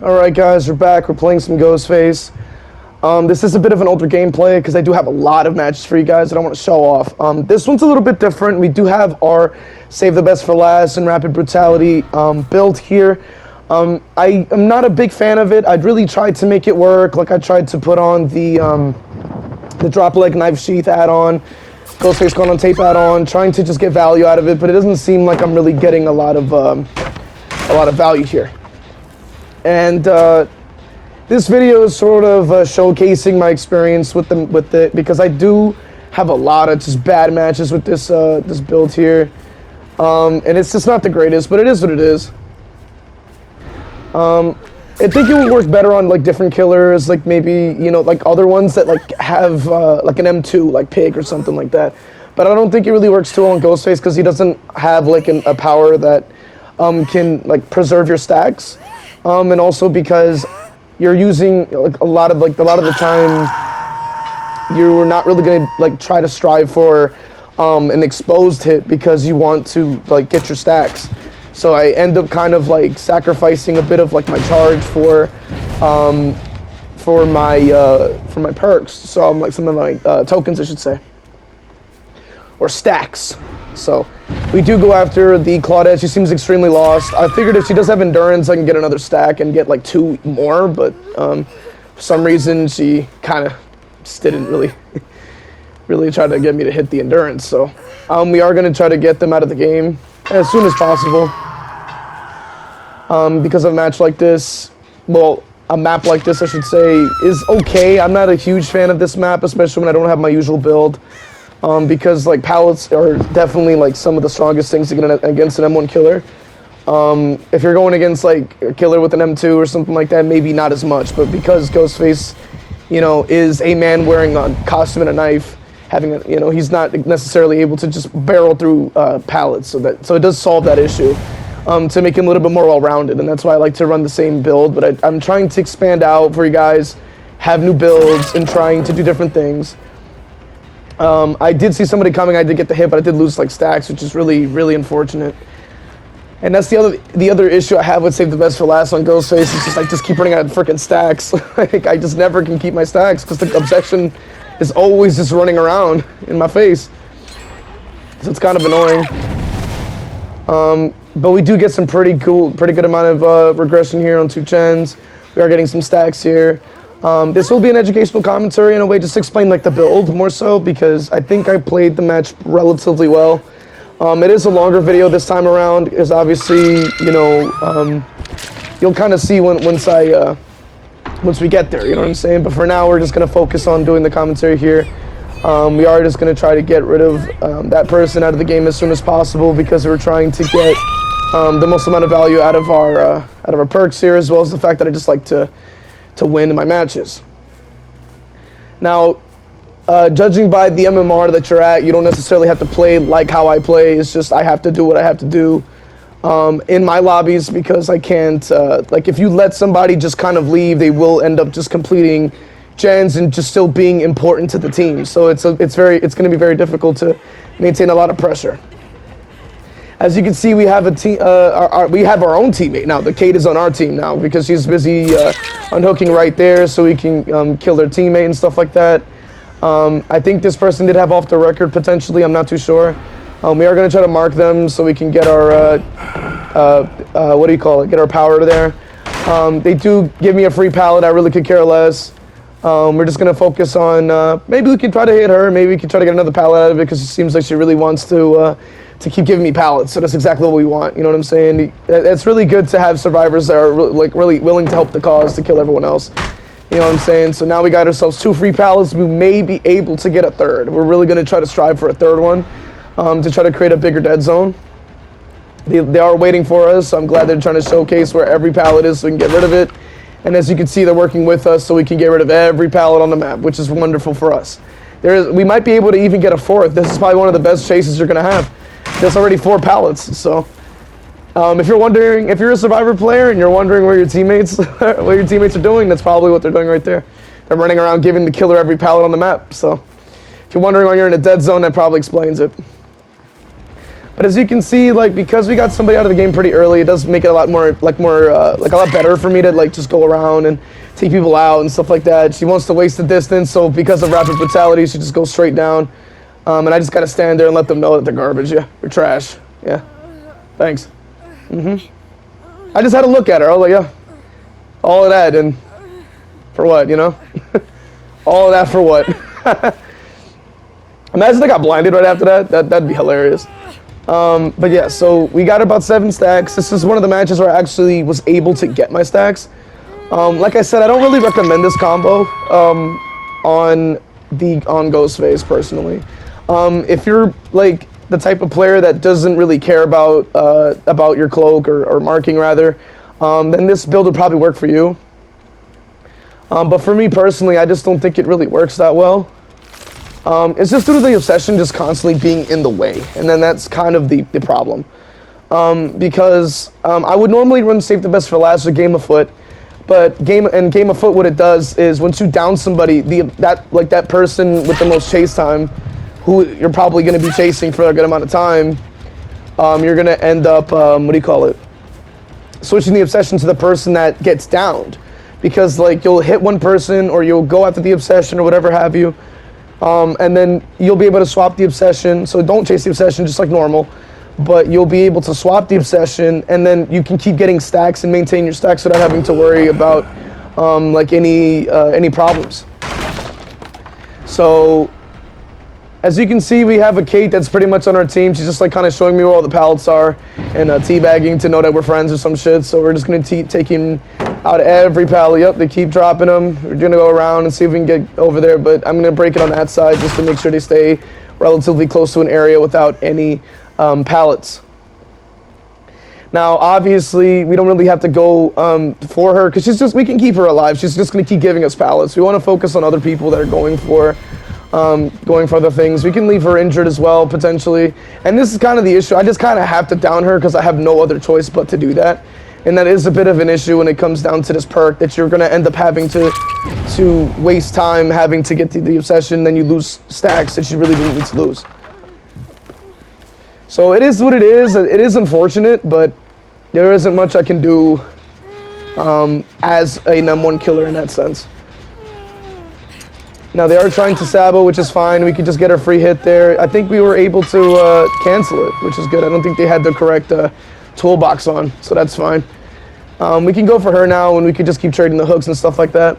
Alright guys, we're back. We're playing some Ghostface. This is a bit of an older gameplay because I do have a lot of matches for you guys that I want to show off. This one's a little bit different. We do have our Save the Best for Last and Rapid Brutality build here. I am not a big fan of it. I'd really tried to make it work. Like I tried to put on the drop leg knife sheath add-on, Ghostface Gone on Tape add-on, trying to just get value out of it, but it doesn't seem like I'm really getting a lot of value here. And this video is sort of showcasing my experience with it because I do have a lot of just bad matches with this this build here, and it's just not the greatest, but it is what it is. I think it would work better on like different killers, like maybe like other ones that like have like an M2, like Pig or something like that. But I don't think it really works too well on Ghostface because he doesn't have like a power that can like preserve your stacks. And also because you're using like a lot of the time you're not really gonna like try to strive for an exposed hit because you want to like get your stacks. So I end up kind of like sacrificing a bit of like my charge for my perks. So I'm like some of my tokens, I should say, or stacks. So we do go after the Claudette. She seems extremely lost. I figured if she does have endurance, I can get another stack and get like 2 more, but for some reason she kind of just didn't really try to get me to hit the endurance. So we are going to try to get them out of the game as soon as possible. Because a match like this, well, a map like this, I should say, is okay. I'm not a huge fan of this map, especially when I don't have my usual build. Because like pallets are definitely like some of the strongest things to get against an M1 killer. If you're going against like a killer with an M2 or something like that, maybe not as much. But because Ghostface, is a man wearing a costume and a knife, having he's not necessarily able to just barrel through pallets. So it does solve that issue to make him a little bit more well-rounded, and that's why I like to run the same build. But I'm trying to expand out for you guys, have new builds, and trying to do different things. I did see somebody coming. I did get the hit, but I did lose like stacks, which is really, really unfortunate. And that's the other issue I have with Save the Best for Last on Ghostface. It's just I just keep running out of freaking stacks. Like I just never can keep my stacks because the obsession is always just running around in my face. So it's kind of annoying. But we do get some pretty good amount of regression here on 2 gens. We are getting some stacks here. This will be an educational commentary in a way, just to explain like the build more so, because I think I played the match relatively well. It is a longer video this time around, because obviously, you'll kind of see once we get there, you know what I'm saying? But for now, we're just going to focus on doing the commentary here. We are just going to try to get rid of that person out of the game as soon as possible, because we're trying to get the most amount of value out of our perks here, as well as the fact that I just like to win in my matches. Now, judging by the MMR that you're at, you don't necessarily have to play like how I play. It's just I have to do what I have to do in my lobbies, because I can't, like if you let somebody just kind of leave, they will end up just completing gens and just still being important to the team. So it's going to be very difficult to maintain a lot of pressure. As you can see, we have we have our own teammate now. The Kate is on our team now because she's busy unhooking right there, so we can kill their teammate and stuff like that. I think this person did have off the record potentially. I'm not too sure. We are going to try to mark them so we can get our what do you call it? Get our power there. They do give me a free pallet. I really could care less. We're just going to focus on maybe we could try to hit her. Maybe we could try to get another pallet out of it because it seems like she really wants to keep giving me pallets. So that's exactly what we want. You know what I'm saying? It's really good to have survivors that are like really willing to help the cause to kill everyone else. You know what I'm saying? So now we got ourselves 2 free pallets. We may be able to get a 3rd. We're really going to try to strive for a 3rd one to try to create a bigger dead zone. They are waiting for us. So I'm glad they're trying to showcase where every pallet is so we can get rid of it. And as you can see, they're working with us so we can get rid of every pallet on the map, which is wonderful for us. We might be able to even get a 4th. This is probably one of the best chases you're going to have. There's already 4 pallets, so if you're a Survivor player and you're wondering where your teammates are doing, that's probably what they're doing right there. They're running around giving the killer every pallet on the map. So if you're wondering why you're in a dead zone, that probably explains it. But as you can see, like, because we got somebody out of the game pretty early, it does make it a lot more, like a lot better for me to, like, just go around and take people out and stuff like that. She wants to waste the distance, so because of rapid brutality, she just goes straight down. And I just gotta stand there and let them know that they're garbage. Yeah, they're trash. Yeah, thanks. I just had to look at her. I was like, yeah, all of that, and for what, you know? All of that for what? Imagine I got blinded right after that. That'd be hilarious. But yeah, so we got about 7 stacks. This is one of the matches where I actually was able to get my stacks. Like I said, I don't really recommend this combo on Ghostface personally. If you're like the type of player that doesn't really care about your cloak or marking rather, then this build would probably work for you. But for me personally, I just don't think it really works that well. It's just due to the obsession just constantly being in the way, and then that's kind of the problem. Because I would normally run save the best for last or game of foot, but game of foot, what it does is once you down somebody, that person with the most chase time, who you're probably going to be chasing for a good amount of time, you're going to end up switching the obsession to the person that gets downed, because like you'll hit one person or you'll go after the obsession or whatever have you. And then you'll be able to swap the obsession. So don't chase the obsession just like normal, but you'll be able to swap the obsession, and then you can keep getting stacks and maintain your stacks without having to worry about like any problems. So as you can see, we have a Kate that's pretty much on our team. She's just like kind of showing me where all the pallets are and teabagging to know that we're friends or some shit. So we're just gonna take him out every pallet. Yep, they keep dropping them. We're gonna go around and see if we can get over there, but I'm gonna break it on that side just to make sure they stay relatively close to an area without any pallets. Now, obviously, we don't really have to go for her, because we can keep her alive. She's just gonna keep giving us pallets. We want to focus on other people that are going for other things. We can leave her injured as well, potentially. And this is kind of the issue. I just kind of have to down her because I have no other choice but to do that. And that is a bit of an issue when it comes down to this perk, that you're going to end up having to waste time having to get to the obsession, then you lose stacks that you really didn't need to lose. So it is what it is. It is unfortunate, but there isn't much I can do as a num1 killer in that sense. Now they are trying to sabo, which is fine. We could just get a free hit there. I think we were able to cancel it, which is good. I don't think they had the correct toolbox on, so that's fine. We can go for her now, and we could just keep trading the hooks and stuff like that.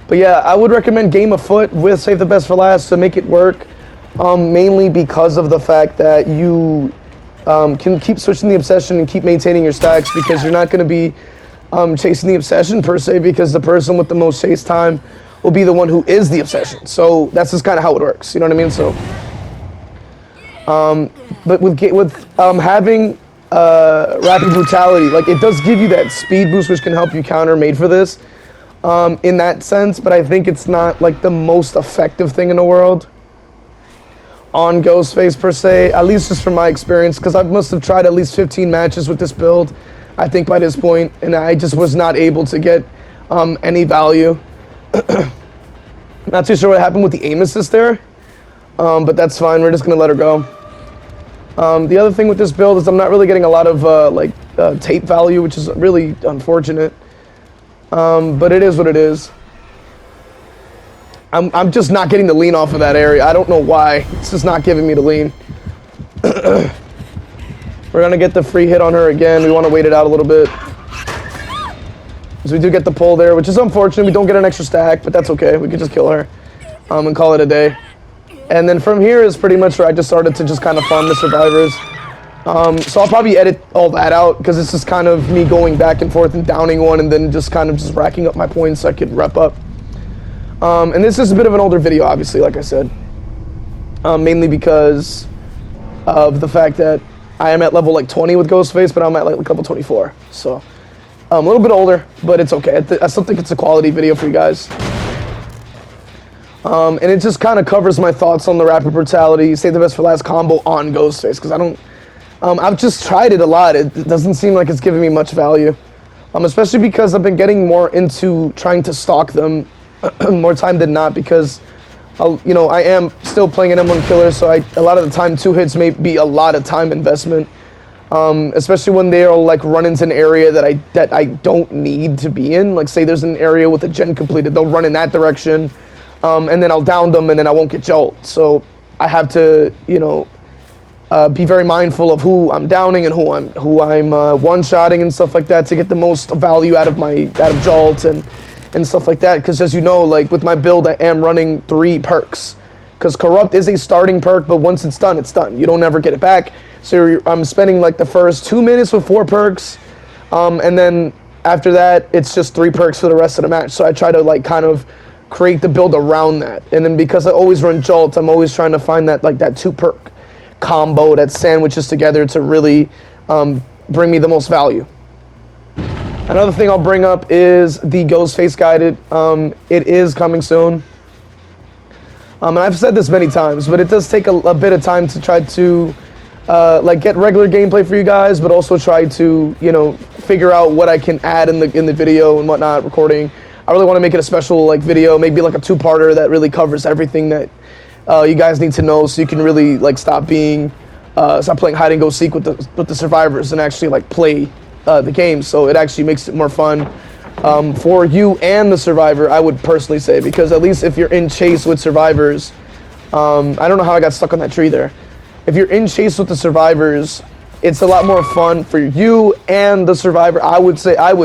But yeah, I would recommend game of foot with save the best for last to make it work, mainly because of the fact that you can keep switching the obsession and keep maintaining your stacks, because you're not going to be chasing the obsession per se, because the person with the most chase time will be the one who is the obsession. So that's just kind of how it works, you know what I mean? So but with having rapid brutality, like, it does give you that speed boost, which can help you counter made for this in that sense, but I think it's not like the most effective thing in the world on Ghostface per se, at least just from my experience, because I must have tried at least 15 matches with this build, I think, by this point, and I just was not able to get any value. Not too sure what happened with the aim assist there, but that's fine. We're just gonna let her go. The other thing with this build is I'm not really getting a lot of tape value, which is really unfortunate. But it is what it is. I'm just not getting the lean off of that area. I don't know why. It's just not giving me the lean. We're gonna get the free hit on her again. We want to wait it out a little bit. So we do get the pull there, which is unfortunate. We don't get an extra stack, but that's okay. We could just kill her and call it a day. And then from here is pretty much where I just started to just kind of farm the survivors. So I'll probably edit all that out, because this is kind of me going back and forth and downing one and then just kind of just racking up my points so I could rep up. And this is a bit of an older video, obviously, like I said. Mainly because of the fact that I am at level like 20 with Ghostface, but I'm at like level 24. So a little bit older, but it's okay. I still think it's a quality video for you guys. And it just kind of covers my thoughts on the rapid brutality, save the best for last combo on Ghostface, because I don't, I've just tried it a lot. It doesn't seem like it's giving me much value, especially because I've been getting more into trying to stalk them more time than not, because you know, I am still playing an M1 killer, so a lot of the time 2 hits may be a lot of time investment, especially when they'll like run into an area that I don't need to be in. Like say there's an area with a gen completed, they'll run in that direction, and then I'll down them, and then I won't get jolt. So I have to, you know, be very mindful of who I'm downing and who I'm one-shotting and stuff like that to get the most value out of jolt and stuff like that. Because as you know, like with my build, I am running 3 perks. Because corrupt is a starting perk, but once it's done, it's done. You don't ever get it back. So I'm spending like the first 2 minutes with 4 perks, and then after that, it's just 3 perks for the rest of the match. So I try to like kind of create the build around that. And then because I always run jolt, I'm always trying to find that like that 2 perk combo that sandwiches together to really bring me the most value. Another thing I'll bring up is the Ghostface guided. It is coming soon. And I've said this many times, but it does take a bit of time to try to like get regular gameplay for you guys, but also try to, you know, figure out what I can add in the video and whatnot, recording. I really want to make it a special like video, maybe like a 2-parter that really covers everything that you guys need to know, so you can really like stop playing hide and go seek with the survivors and actually like play the game. So it actually makes it more fun for you and the survivor, I would personally say, because at least if you're in chase with survivors, I don't know how I got stuck on that tree there. If you're in chase with the survivors, it's a lot more fun for you and the survivor, I would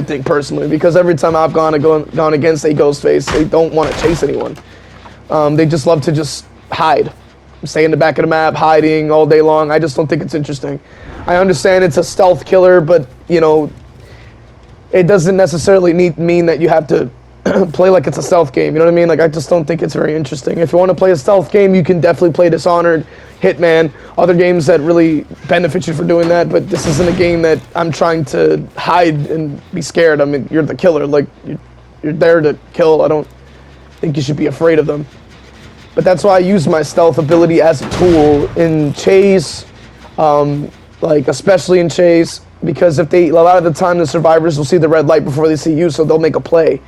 think personally, because every time I've gone against a Ghostface, they don't want to chase anyone. They just love to just hide, stay in the back of the map, hiding all day long. I just don't think it's interesting. I understand it's a stealth killer, but you know, it doesn't necessarily mean that you have to play like it's a stealth game. You know what I mean? Like I just don't think it's very interesting. If you want to play a stealth game, you can definitely play Dishonored, Hitman, other games that really benefit you for doing that. But this isn't a game that I'm trying to hide and be scared. I mean, you're the killer. Like you're there to kill. I don't think you should be afraid of them. But that's why I use my stealth ability as a tool in chase, like especially in chase, because a lot of the time the survivors will see the red light before they see you, so they'll make a play.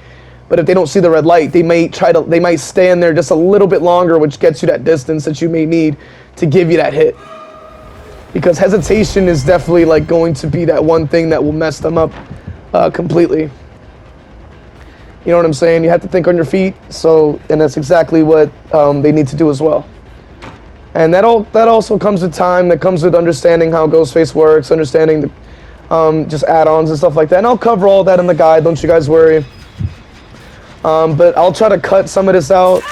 But if they don't see the red light, they might stand there just a little bit longer, which gets you that distance that you may need to give you that hit. Because hesitation is definitely like going to be that one thing that will mess them up completely. You know what I'm saying? You have to think on your feet, and that's exactly what they need to do as well. And that also comes with time, that comes with understanding how Ghostface works, understanding the just add-ons and stuff like that. And I'll cover all that in the guide, don't you guys worry. But I'll try to cut some of this out,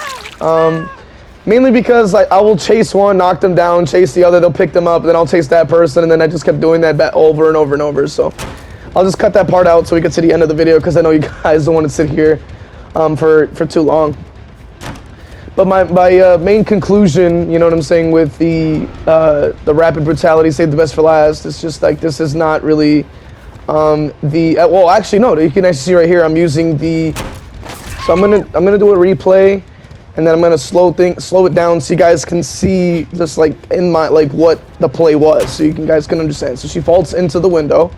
mainly because I will chase one, knock them down, chase the other, they'll pick them up, then I'll chase that person, and then I just kept doing that over and over and over, so I'll just cut that part out so we get to the end of the video, because I know you guys don't want to sit here for too long. But my main conclusion, you know what I'm saying, with the rapid brutality, save the best for last, it's just like this is not really well, actually no, you can actually see right here I'm using so I'm gonna do a replay, and then I'm gonna slow it down so you guys can see just like in my what the play was, so you guys can understand. So she vaults into the window.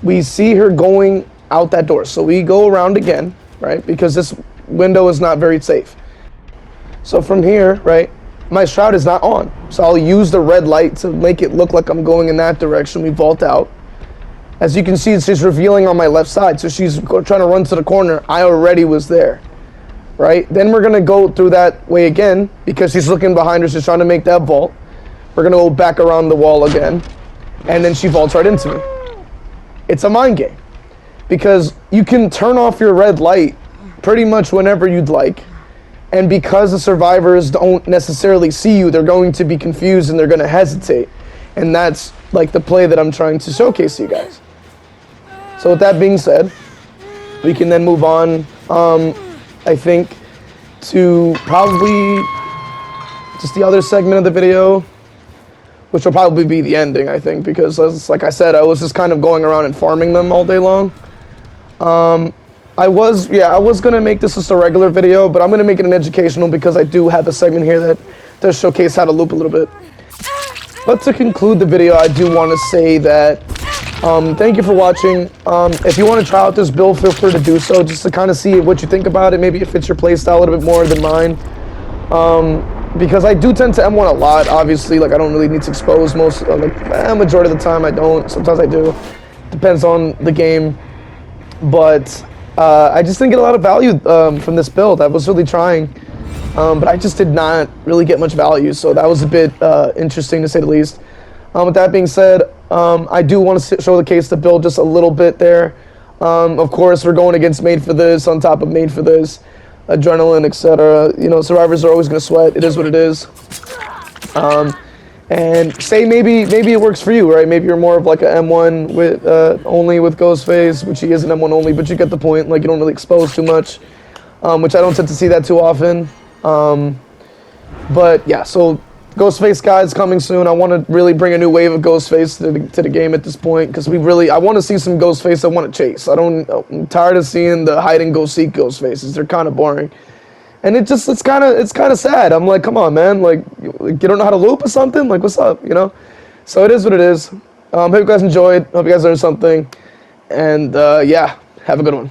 We see her going out that door. So we go around again, right? Because this window is not very safe. So from here, right, my shroud is not on. So I'll use the red light to make it look like I'm going in that direction. We vault out. As you can see, she's revealing on my left side. So she's trying to run to the corner. I already was there, right? Then we're going to go through that way again because she's looking behind her. She's trying to make that vault. We're going to go back around the wall again. And then she vaults right into me. It's a mind game, because you can turn off your red light pretty much whenever you'd like, and because the survivors don't necessarily see you, they're going to be confused and they're going to hesitate, and that's like the play that I'm trying to showcase to you guys. So with that being said, we can then move on, I think, to probably just the other segment of the video, which will probably be the ending, I think, because like I said, I was just kind of going around and farming them all day long. I was gonna make this just a regular video, but I'm gonna make it an educational because I do have a segment here that does showcase how to loop a little bit. But to conclude the video, I do want to say that thank you for watching. If you want to try out this build, feel free to do so, just to kind of see what you think about it. Maybe it fits your playstyle a little bit more than mine. Because I do tend to M1 a lot. Obviously, like I don't really need to expose most, majority of the time I don't. Sometimes I do. Depends on the game. But I just didn't get a lot of value from this build. I was really trying, but I just did not really get much value. So that was a bit interesting to say the least. With that being said, I do want to show the case to build just a little bit there. Of course, we're going against Made for This on top of Made for This, Adrenaline, etc. You know, survivors are always going to sweat. It is what it is. And say maybe it works for you, right? Maybe you're more of like a M1 with only with Ghostface, which he is an M1 only, but you get the point. Like you don't really expose too much, which I don't tend to see that too often. But yeah, so Ghostface guys coming soon. I want to really bring a new wave of Ghostface to the game at this point because I want to see some Ghostface I want to chase. I'm tired of seeing the hide and go seek Ghostfaces. They're kind of boring. And it's kind of sad. I'm like, come on, man. Like, you don't know how to loop or something? Like, what's up, you know? So it is what it is. Hope you guys enjoyed. Hope you guys learned something. And, yeah, have a good one.